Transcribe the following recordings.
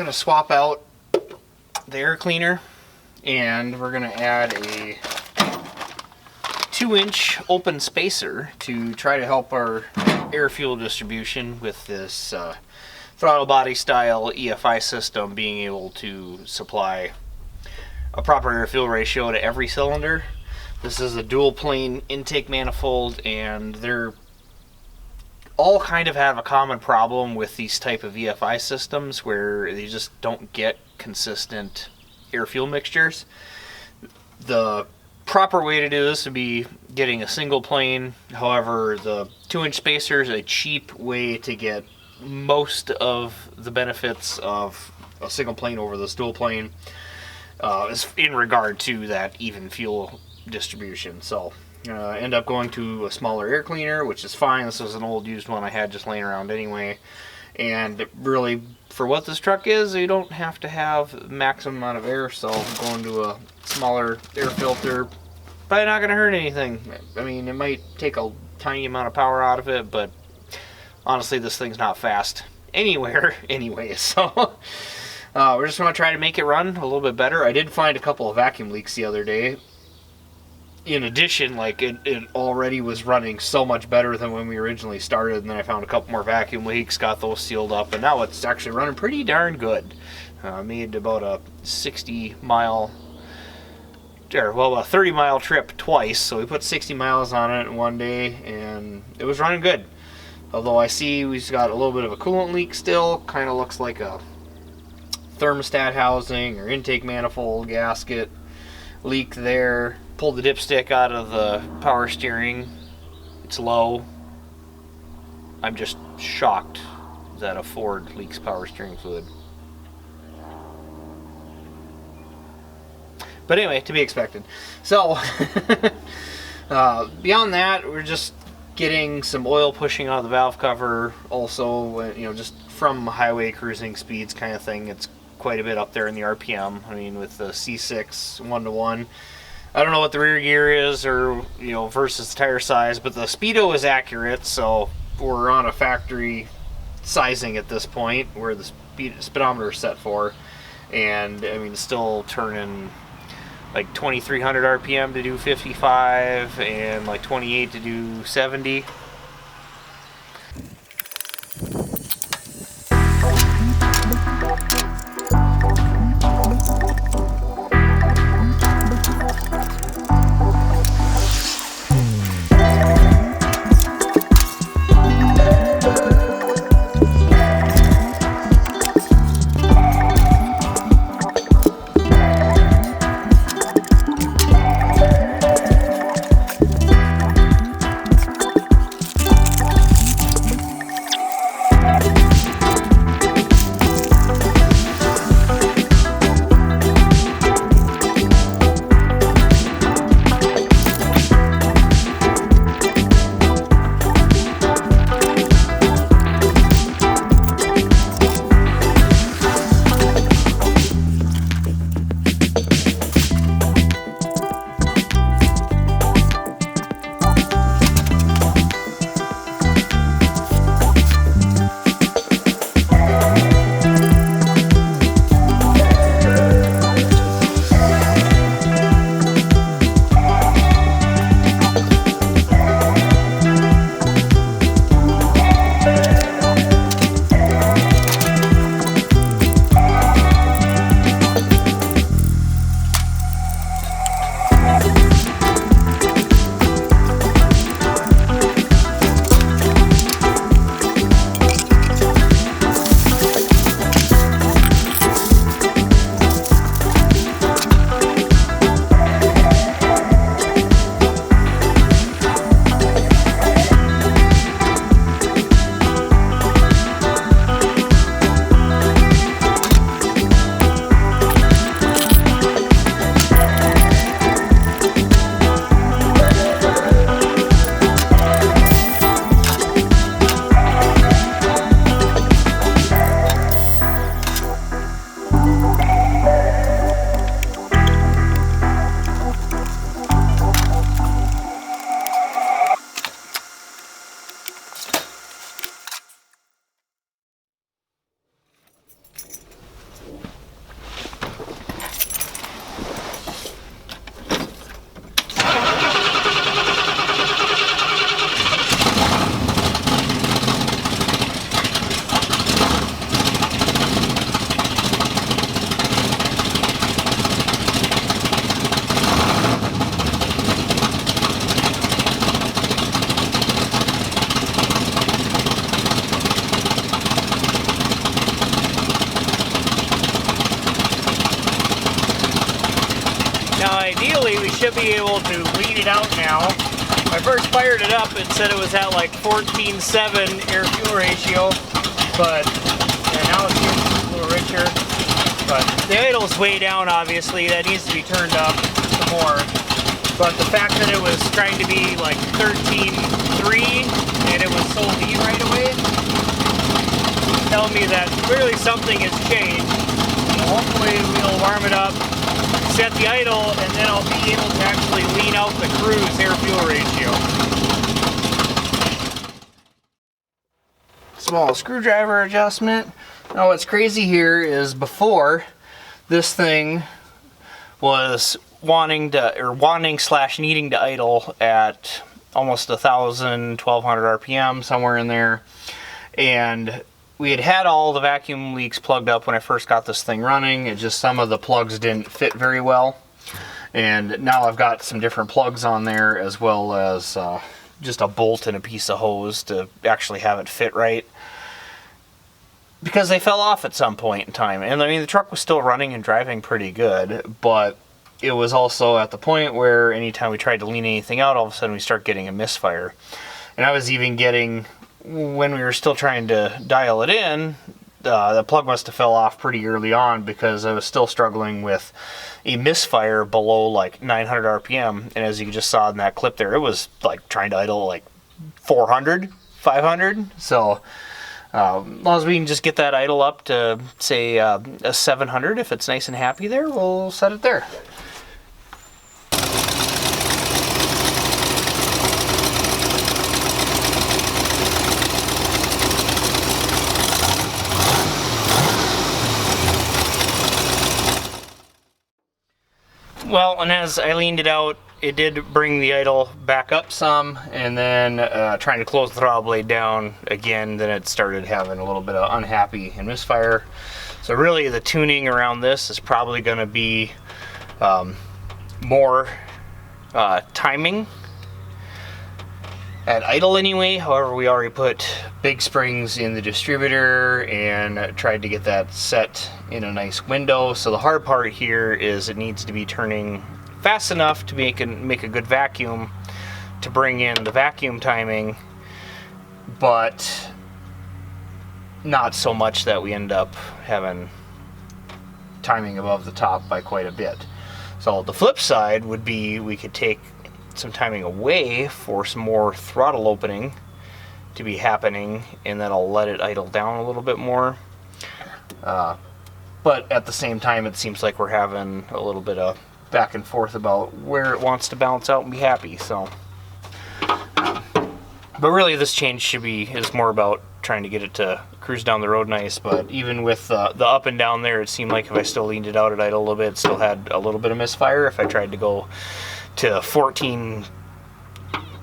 to swap out the air cleaner, and we're going to add a 2-inch open spacer to try to help our air fuel distribution with this throttle body style EFI system being able to supply a proper air fuel ratio to every cylinder. This is a dual plane intake manifold, and they're all kind of have a common problem with these type of EFI systems where they just don't get consistent air fuel mixtures. The proper way to do this would be getting a single plane. However, the 2-inch spacer is a cheap way to get most of the benefits of a single plane over this dual plane in regard to that even fuel distribution. So end up going to a smaller air cleaner, which is fine. This was an old used one I had just laying around anyway, and really for what this truck is, you don't have to have maximum amount of air, so going to a smaller air filter probably not going to hurt anything. I mean, it might take a tiny amount of power out of it, but honestly this thing's not fast anywhere anyway, so we're just going to try to make it run a little bit better. I did find a couple of vacuum leaks the other day. In addition, like it already was running so much better than when we originally started, and then I found a couple more vacuum leaks, got those sealed up, and now it's actually running pretty darn good. Made about a 30-mile trip twice, so we put 60 miles on it in one day, and it was running good. Although I see we've got a little bit of a coolant leak still, kind of looks like a thermostat housing or intake manifold gasket leak there. Pulled the dipstick out of the power steering. It's low. I'm just shocked that a Ford leaks power steering fluid. But anyway, to be expected. So, beyond that, we're just getting some oil pushing out of the valve cover. Also, just from highway cruising speeds kind of thing, it's quite a bit up there in the RPM. I mean, with the C6 1-to-1. I don't know what the rear gear is, or versus the tire size, but the speedo is accurate, so we're on a factory sizing at this point where the speedometer is set for, and I mean, it's still turning like 2300 RPM to do 55 and like 28 to do 70. should be able to lean it out now. When I first fired it up, it said it was at like 14.7 air-fuel ratio, but now it's getting a little richer. But the idle's way down, obviously. That needs to be turned up some more. But the fact that it was trying to be like 13.3 and it was so lean right away, telling me that clearly something has changed. Hopefully we'll warm it up, set the idle, and then I'll be able to actually lean out the cruise air-fuel ratio. Small screwdriver adjustment. Now what's crazy here is before, this thing was wanting / needing to idle at almost 1,000, 1,200 RPM, somewhere in there. And we had all the vacuum leaks plugged up when I first got this thing running. It just, some of the plugs didn't fit very well. And now I've got some different plugs on there, as well as just a bolt and a piece of hose to actually have it fit right. Because they fell off at some point in time. And I mean, the truck was still running and driving pretty good, but it was also at the point where anytime we tried to lean anything out, all of a sudden we start getting a misfire. And I was even getting, when we were still trying to dial it in, the plug must have fell off pretty early on, because I was still struggling with a misfire below like 900 RPM. And as you just saw in that clip there, it was like trying to idle like 400, 500. So as long as we can just get that idle up to, say, a 700, if it's nice and happy there, we'll set it there. Well, and as I leaned it out, it did bring the idle back up some, and then trying to close the throttle blade down again, then it started having a little bit of unhappy and misfire. So really the tuning around this is probably going to be more timing at idle anyway. However, we already put big springs in the distributor and tried to get that set in a nice window. So the hard part here is it needs to be turning fast enough to make a good vacuum to bring in the vacuum timing, but not so much that we end up having timing above the top by quite a bit. So the flip side would be we could take some timing away for some more throttle opening to be happening, and then I'll let it idle down a little bit more. But at the same time, it seems like we're having a little bit of back and forth about where it wants to balance out and be happy. So, but really this change is more about trying to get it to cruise down the road nice. But even with the up and down there, it seemed like if I still leaned it out at idle a little bit, it still had a little bit of misfire. If I tried to go to 14,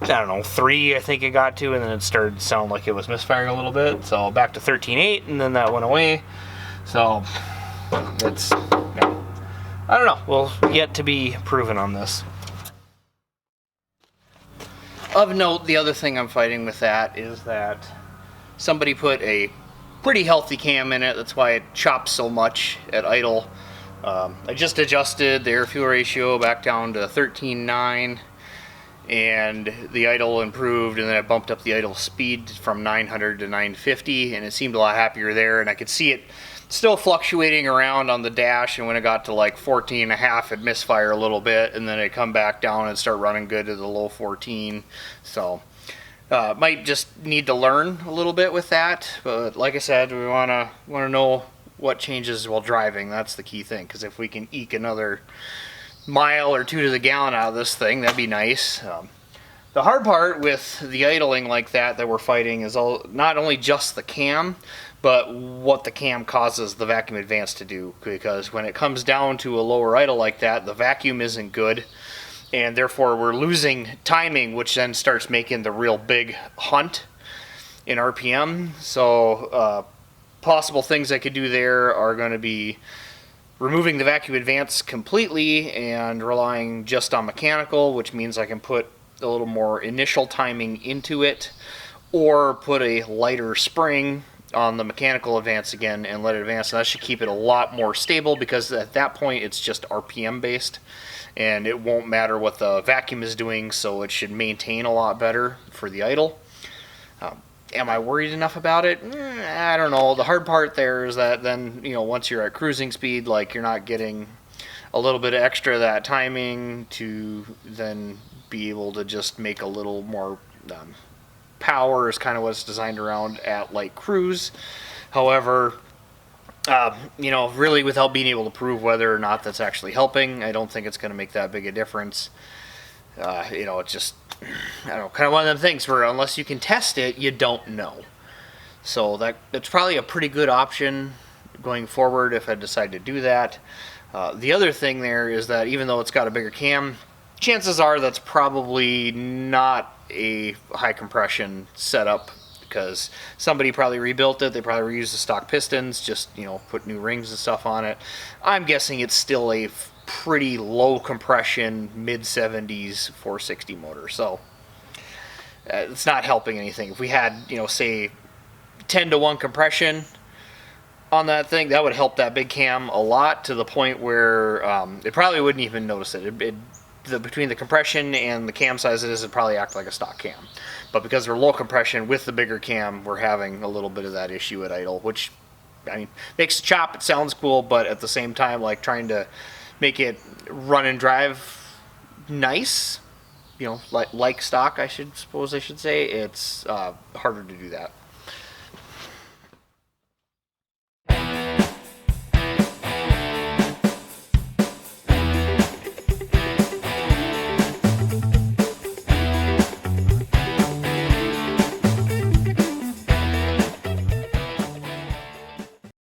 I don't know, 3 I think it got to, and then it started to sound like it was misfiring a little bit. So back to 13.8, and then that went away. So it's, yeah, I don't know, we'll yet to be proven on this. Of note, the other thing I'm fighting with that is that somebody put a pretty healthy cam in it. That's why it chops so much at idle. I just adjusted the air-fuel ratio back down to 13.9, and the idle improved, and then I bumped up the idle speed from 900 to 950, and it seemed a lot happier there, and I could see it still fluctuating around on the dash, and when it got to like 14.5 it'd misfire a little bit, and then it'd come back down and start running good to the low 14. So might just need to learn a little bit with that, but like I said, we want to know what changes while driving. That's the key thing, because if we can eke another mile or 2 to the gallon out of this thing, that'd be nice. The hard part with the idling like that we're fighting is not only just the cam, but what the cam causes the vacuum advance to do, because when it comes down to a lower idle like that, the vacuum isn't good, and therefore we're losing timing, which then starts making the real big hunt in RPM. So possible things I could do there are going to be removing the vacuum advance completely and relying just on mechanical, which means I can put a little more initial timing into it, or put a lighter spring on the mechanical advance again and let it advance, and that should keep it a lot more stable, because at that point it's just RPM based and it won't matter what the vacuum is doing, so it should maintain a lot better for the idle. Am I worried enough about it? I don't know. The hard part there is that then, once you're at cruising speed, like, you're not getting a little bit of extra of that timing to then be able to just make a little more power, is kind of what it's designed around at light cruise. However, really without being able to prove whether or not that's actually helping, I don't think it's going to make that big a difference. It's just, I don't know, kind of one of them things where unless you can test it, you don't know. So that's probably a pretty good option going forward if I decide to do that. The other thing there is that even though it's got a bigger cam, chances are that's probably not a high compression setup, because somebody probably rebuilt it. They probably reused the stock pistons, just put new rings and stuff on it. I'm guessing it's still a pretty low compression mid 70s 460 motor, so it's not helping anything. If we had say 10-to-1 compression on that thing, that would help that big cam a lot, to the point where it probably wouldn't even notice it. Between the compression and the cam sizes, it'd probably act like a stock cam. But because we're low compression with the bigger cam, we're having a little bit of that issue at idle, which, I mean, makes the chop. It sounds cool, but at the same time, like, trying to make it run and drive nice, like stock, I should say, it's harder to do that.